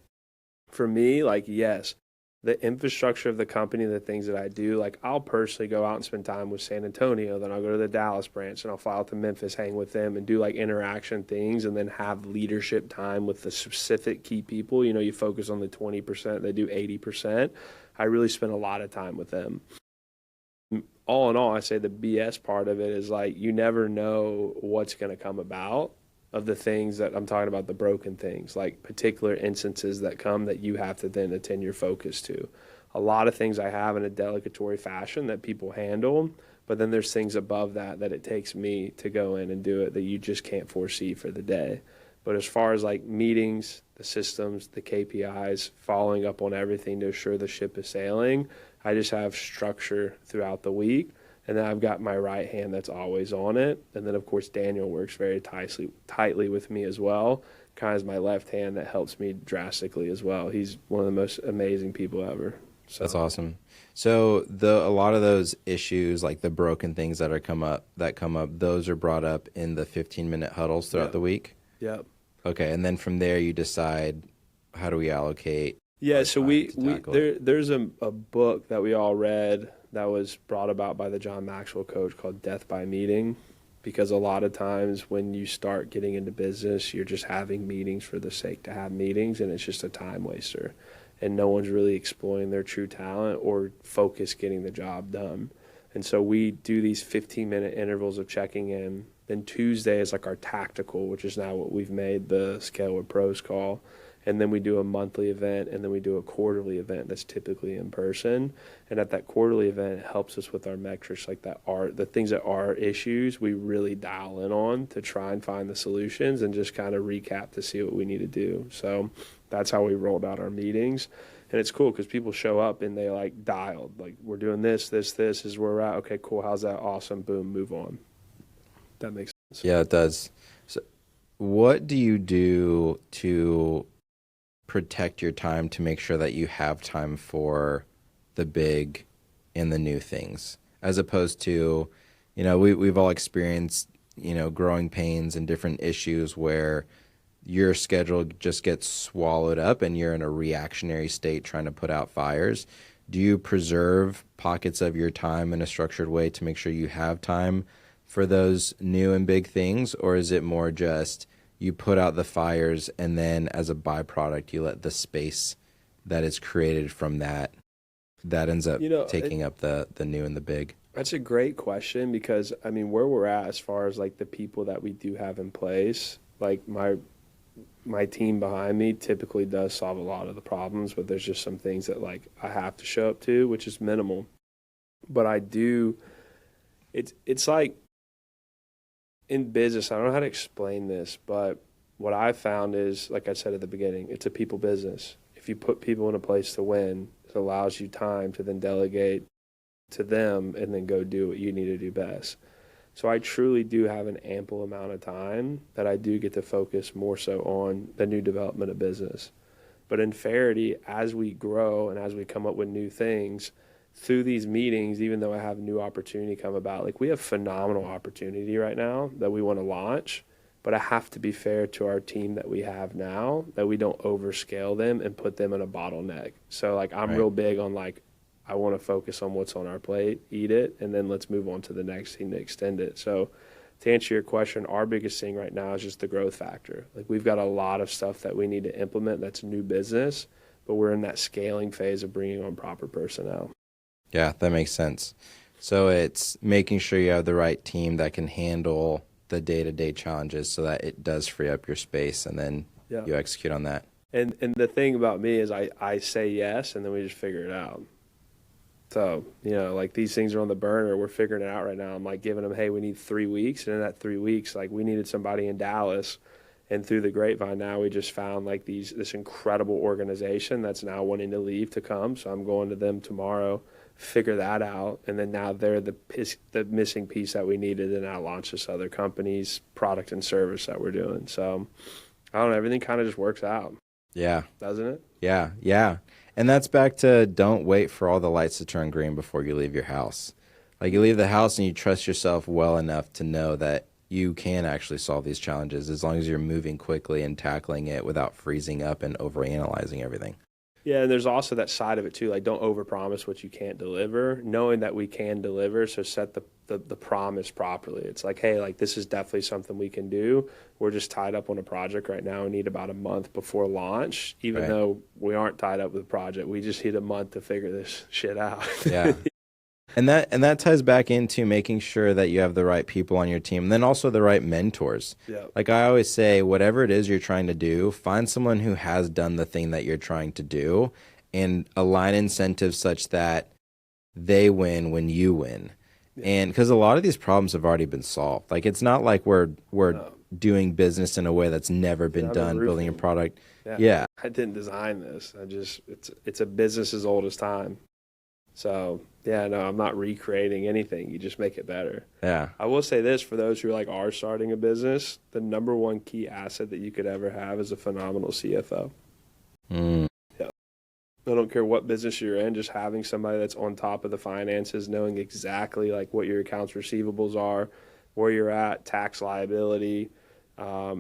For me, like, yes, the infrastructure of the company, the things that I do, like I'll personally go out and spend time with San Antonio, then I'll go to the Dallas branch and I'll fly out to Memphis, hang with them and do like interaction things, and then have leadership time with the specific key people. You know, you focus on the 20%, they do 80%. I really spend a lot of time with them. All in all, I say the BS part of it is like you never know what's going to come about of the things that I'm talking about, the broken things, like particular instances that come that you have to then attend your focus to. a lot of things I have in a delegatory fashion that people handle, but then there's things above that it takes me to go in and do it that you just can't foresee for the day. But as far as like meetings, the systems, the KPIs, following up on everything to assure the ship is sailing, I just have structure throughout the week. And then I've got my right hand that's always on it. And then, of course, Daniel works very tightly with me as well. Kind of as my left hand that helps me drastically as well. He's one of the most amazing people ever. So. That's awesome. So a lot of those issues, like the broken things that come up, those are brought up in the 15-minute huddles throughout the week? Yep. Okay, and then from there you decide, how do we allocate? Yeah, so there's a book that we all read that was brought about by the John Maxwell coach called Death by Meeting, because a lot of times when you start getting into business, you're just having meetings for the sake to have meetings, and it's just a time waster. And no one's really exploring their true talent or focus getting the job done. And so we do these 15-minute intervals of checking in. Then Tuesday is like our tactical, which is now what we've made the Scale with Pros call. And then we do a monthly event, and then we do a quarterly event that's typically in person. And at that quarterly event, it helps us with our metrics, like the things that are issues, we really dial in on to try and find the solutions and just kind of recap to see what we need to do. So that's how we rolled out our meetings. And it's cool because people show up and they like dialed, like we're doing this is where we're at. Okay, cool. How's that? Awesome. Boom, move on. That makes sense. Yeah, it does. So what do you do to protect your time to make sure that you have time for the big and the new things, as opposed to, we've all experienced, growing pains and different issues where your schedule just gets swallowed up and you're in a reactionary state trying to put out fires. Do you preserve pockets of your time in a structured way to make sure you have time for those new and big things? Or is it more just you put out the fires and then as a byproduct, you let the space that is created from that ends up taking up the new and the big? That's a great question because, where we're at as far as like the people that we do have in place, like my team behind me typically does solve a lot of the problems, but there's just some things that like I have to show up to, which is minimal. But I do, it's like in business, I don't know how to explain this, but what I found is, like I said at the beginning, it's a people business. If you put people in a place to win, it allows you time to then delegate to them and then go do what you need to do best. So I truly do have an ample amount of time that I do get to focus more so on the new development of business. But in fairity, as we grow and as we come up with new things, through these meetings, even though I have new opportunity come about, like we have phenomenal opportunity right now that we want to launch, but I have to be fair to our team that we have now, that we don't overscale them and put them in a bottleneck. So like I'm real big on like, I want to focus on what's on our plate, eat it, and then let's move on to the next thing to extend it. So to answer your question, our biggest thing right now is just the growth factor. Like we've got a lot of stuff that we need to implement that's new business, but we're in that scaling phase of bringing on proper personnel. Yeah, that makes sense. So it's making sure you have the right team that can handle the day-to-day challenges so that it does free up your space, and then you execute on that. And the thing about me is I say yes, and then we just figure it out. So, like these things are on the burner. We're figuring it out right now. I'm like giving them, hey, we need 3 weeks. And in that 3 weeks, like we needed somebody in Dallas. And through the grapevine now, we just found like this incredible organization that's now wanting to leave to come. So I'm going to them tomorrow, figure that out. And then now they're the missing piece that we needed to now launch this other company's product and service that we're doing. So I don't know, everything kind of just works out. Yeah. Doesn't it? Yeah. And that's back to don't wait for all the lights to turn green before you leave your house. Like you leave the house and you trust yourself well enough to know that you can actually solve these challenges as long as you're moving quickly and tackling it without freezing up and overanalyzing everything. Yeah, and there's also that side of it too. Like, don't overpromise what you can't deliver. Knowing that we can deliver, so set the promise properly. It's like, hey, like this is definitely something we can do. We're just tied up on a project right now. We need about a month before launch. Even though we aren't tied up with the project, we just need a month to figure this shit out. Yeah. And that ties back into making sure that you have the right people on your team, and then also the right mentors. Yeah. Like I always say, whatever it is you're trying to do, find someone who has done the thing that you're trying to do and align incentives such that they win when you win. Yeah. And because a lot of these problems have already been solved. Like, it's not like we're No. doing business in a way that's never been I've been done, building a roofing. product. Yeah. Yeah. I didn't design this. It's a business as old as time. So yeah, no, I'm not recreating anything. You just make it better. Yeah. I will say this for those who are starting a business, the number one key asset that you could ever have is a phenomenal CFO. Mm. Yeah. I don't care what business you're in, just having somebody that's on top of the finances, knowing exactly like what your accounts receivables are, where you're at, tax liability,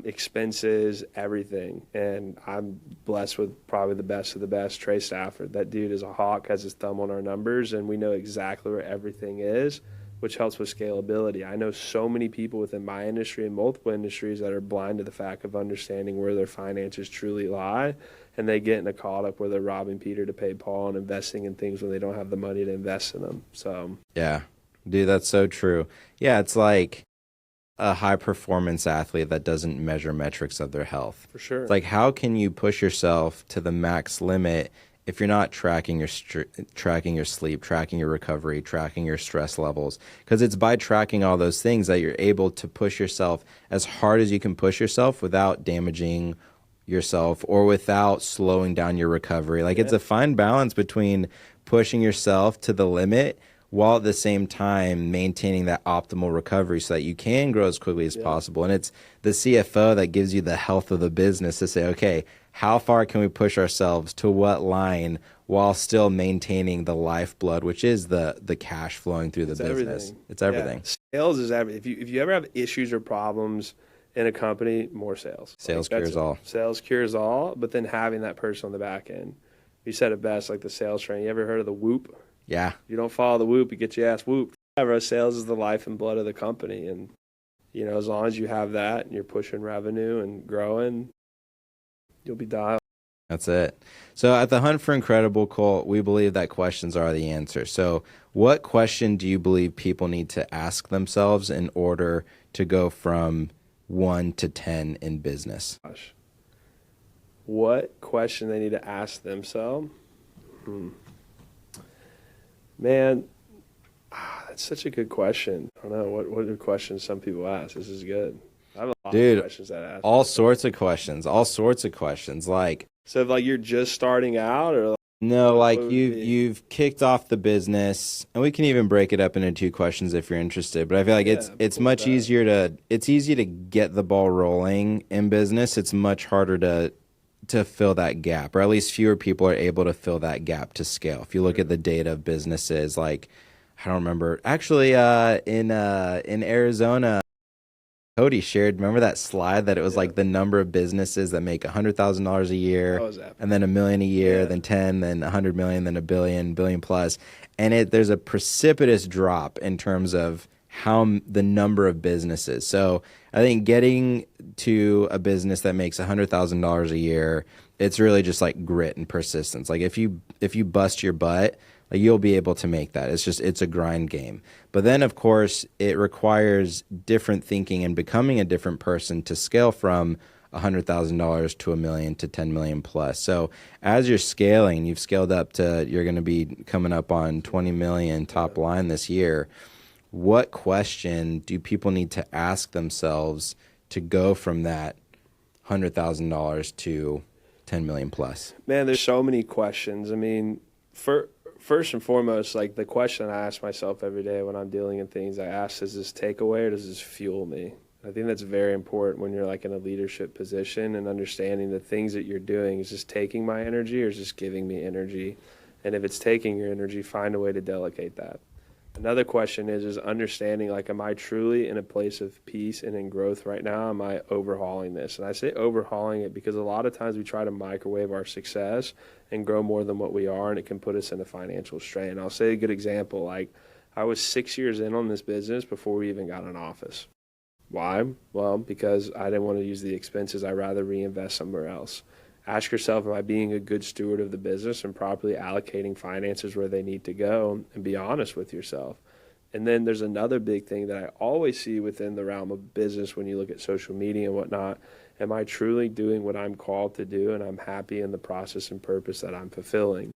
expenses, everything. And I'm blessed with probably the best of the best, Trey Stafford. That dude is a hawk, has his thumb on our numbers, and we know exactly where everything is, which helps with scalability. I know so many people within my industry and multiple industries that are blind to the fact of understanding where their finances truly lie, and they get in a caught up where they're robbing Peter to pay Paul and investing in things when they don't have the money to invest in them. So Yeah. Dude, that's so true. Yeah, it's like a high performance athlete that doesn't measure metrics of their health. for sure. It's like, how can you push yourself to the max limit if you're not tracking your tracking your sleep, tracking your recovery, tracking your stress levels? Because it's by tracking all those things that you're able to push yourself as hard as you can push yourself without damaging yourself or without slowing down your recovery. Like, it's a fine balance between pushing yourself to the limit while at the same time maintaining that optimal recovery so that you can grow as quickly as possible. And it's the CFO that gives you the health of the business to say, okay, how far can we push ourselves to what line while still maintaining the lifeblood, which is the cash flowing through the business. Everything. It's everything. Yeah. Sales is everything. If you ever have issues or problems in a company, more sales. Sales cures all. Sales cures all, but then having that person on the back end. You said it best, like the sales training. You ever heard of the whoop? Yeah. You don't follow the whoop, you get your ass whooped. However, sales is the life and blood of the company. And, as long as you have that and you're pushing revenue and growing, you'll be dialed. That's it. So at the Hunt for Incredible, Colt, we believe that questions are the answer. So what question do you believe people need to ask themselves in order to go from 1 to 10 in business? Gosh. What question they need to ask themselves? Man, that's such a good question. I don't know. What are questions some people ask? This is good. I have a lot of questions that I ask. All sorts of questions. Like, so if you're just starting out, or no, like you've kicked off the business, and we can even break it up into 2 questions if you're interested. But I feel like it's much easier it's easy to get the ball rolling in business. It's much harder to fill that gap, or at least fewer people are able to fill that gap to scale. If you look at the data of businesses, like, I don't remember, actually in Arizona, Cody shared, remember that slide that it was like the number of businesses that make $100,000 a year, and then $1 million a year, then 10, then 100 million, then $1 billion plus. And there's a precipitous drop in terms of the number of businesses. So I think getting to a business that makes $100,000 a year, it's really just like grit and persistence. Like, if you bust your butt, like, you'll be able to make that. It's a grind game. But then, of course, it requires different thinking and becoming a different person to scale from $100,000 to $1 million to 10 million plus. So as you're scaling, you've scaled up to, you're going to be coming up on 20 million top line this year. What question do people need to ask themselves to go from that $100,000 to 10 million plus? Man, there's so many questions. I mean, first and foremost, like, the question I ask myself every day when I'm dealing in things, I ask, does this take away or does this fuel me? I think that's very important when you're like in a leadership position, and understanding the things that you're doing, is this taking my energy or is this giving me energy? And if it's taking your energy, find a way to delegate that. Another question is understanding, like, am I truly in a place of peace and in growth right now? Am I overhauling this? And I say overhauling it because a lot of times we try to microwave our success and grow more than what we are, and it can put us in a financial strain. I'll say a good example. Like, I was 6 years in on this business before we even got an office. Why? Well, because I didn't want to use the expenses. I'd rather reinvest somewhere else. Ask yourself, am I being a good steward of the business and properly allocating finances where they need to go? And be honest with yourself. And then there's another big thing that I always see within the realm of business when you look at social media and whatnot. Am I truly doing what I'm called to do, and I'm happy in the process and purpose that I'm fulfilling?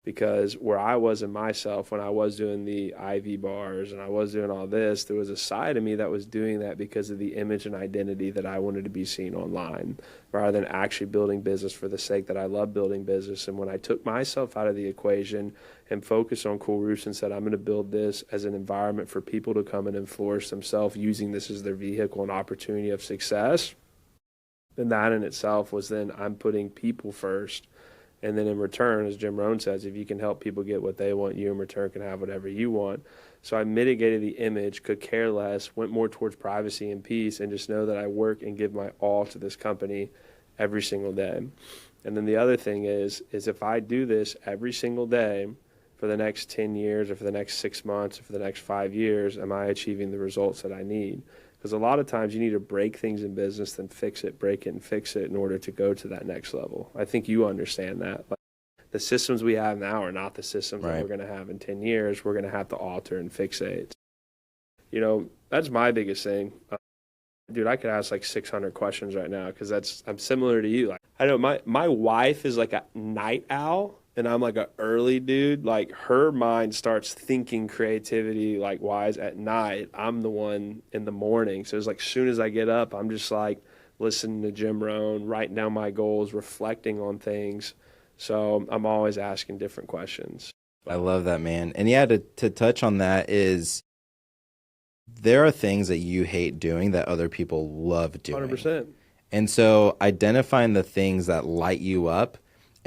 Because where I was in myself, when I was doing the IV bars and I was doing all this, there was a side of me that was doing that because of the image and identity that I wanted to be seen online, rather than actually building business for the sake that I love building business. And when I took myself out of the equation and focused on Cool Roofs and said, I'm going to build this as an environment for people to come and flourish themselves, using this as their vehicle and opportunity of success, then that in itself was then I'm putting people first. And then in return, as Jim Rohn says, if you can help people get what they want, you in return can have whatever you want. So I mitigated the image, could care less, went more towards privacy and peace, and just know that I work and give my all to this company every single day. And then the other thing is if I do this every single day for the next 10 years or for the next 6 months or for the next 5 years, am I achieving the results that I need? Because a lot of times you need to break things in business, then fix it, break it, and fix it in order to go to that next level. I think you understand that. Like, the systems we have now are not the systems that we're going to have in 10 years. We're going to have to alter and fixate. You know, that's my biggest thing. Dude, I could ask like 600 questions right now because I'm similar to you. Like, I know my wife is like a night owl. And I'm like an early dude. Like, her mind starts thinking creativity like wise at night. I'm the one in the morning. So it's like as soon as I get up, I'm just like listening to Jim Rohn, writing down my goals, reflecting on things. So I'm always asking different questions. I love that, man. And yeah, to touch on that is there are things that you hate doing that other people love doing. 100%. And so identifying the things that light you up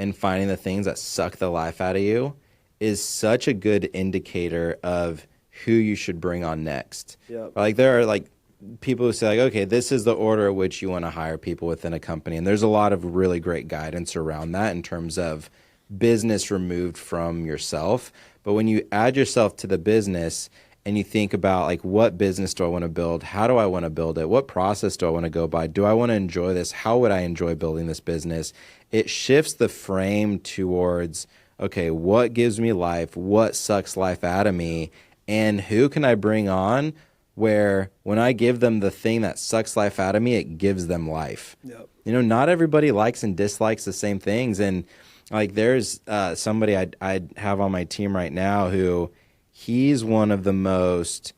and finding the things that suck the life out of you is such a good indicator of who you should bring on next. Yep. Like, there are like people who say like, okay, this is the order at which you want to hire people within a company. And there's a lot of really great guidance around that in terms of business removed from yourself. But when you add yourself to the business and you think about like, what business do I want to build? How do I want to build it? What process do I want to go by? Do I want to enjoy this? How would I enjoy building this business? It shifts the frame towards, okay, what gives me life? What sucks life out of me? And who can I bring on where when I give them the thing that sucks life out of me, it gives them life. Yep. You know, not everybody likes and dislikes the same things. And like, there's somebody I have on my team right now who he's one of the most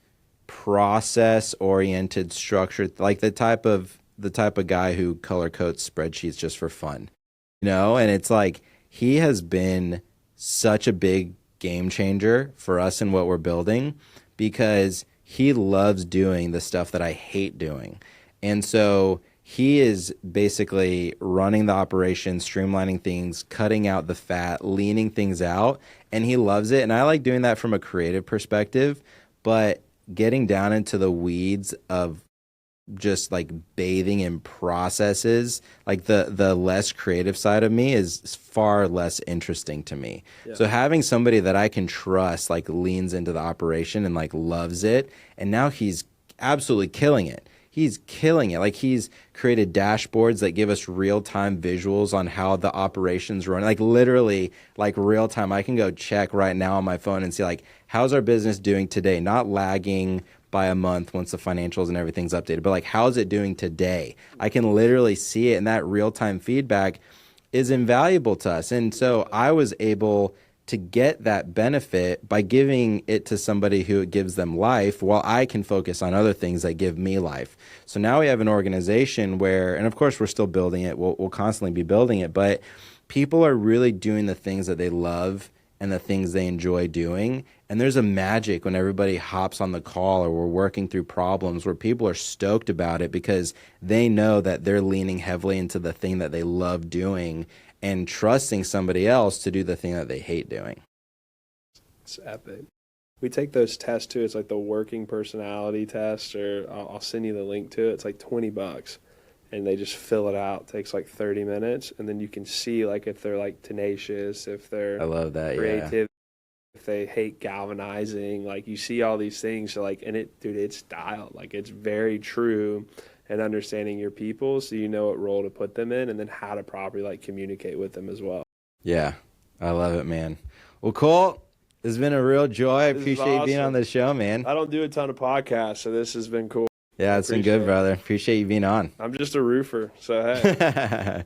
process-oriented, structured, like the type of guy who color codes spreadsheets just for fun. You know, and it's like he has been such a big game changer for us in what we're building because he loves doing the stuff that I hate doing. And so he is basically running the operation, streamlining things, cutting out the fat, leaning things out, and he loves it. And I like doing that from a creative perspective, but getting down into the weeds of just like bathing in processes, like the less creative side of me is far less interesting to me. Yeah. So having somebody that I can trust like leans into the operation and like loves it, and now he's absolutely killing it. He's killing it. Like, he's created dashboards that give us real-time visuals on how the operations run. Like, literally, like real-time. I can go check right now on my phone and see like, how's our business doing today? Not lagging by a month once the financials and everything's updated, but like, how's it doing today? I can literally see it, and that real-time feedback is invaluable to us. And so I was able to get that benefit by giving it to somebody who it gives them life, while I can focus on other things that give me life. So now we have an organization where, and of course we're still building it, we'll constantly be building it, but people are really doing the things that they love and the things they enjoy doing. And there's a magic when everybody hops on the call or we're working through problems where people are stoked about it because they know that they're leaning heavily into the thing that they love doing and trusting somebody else to do the thing that they hate doing. It's epic. We take those tests too. It's like the working personality test, or I'll send you the link to it. It's like $20. And they just fill it out. It takes like 30 minutes. And then you can see like if they're like tenacious, if they're I love that, creative, yeah. if they hate galvanizing. Like, you see all these things. So like, and it, dude, it's dialed. Like, it's very true. And understanding your people so you know what role to put them in and then how to properly like communicate with them as well. Yeah, I love it, man. Well, Colt, it's been a real joy. I appreciate you being on the show, man. I don't do a ton of podcasts, so this has been cool. Yeah, it's been good, brother. Appreciate you being on. I'm just a roofer, so hey.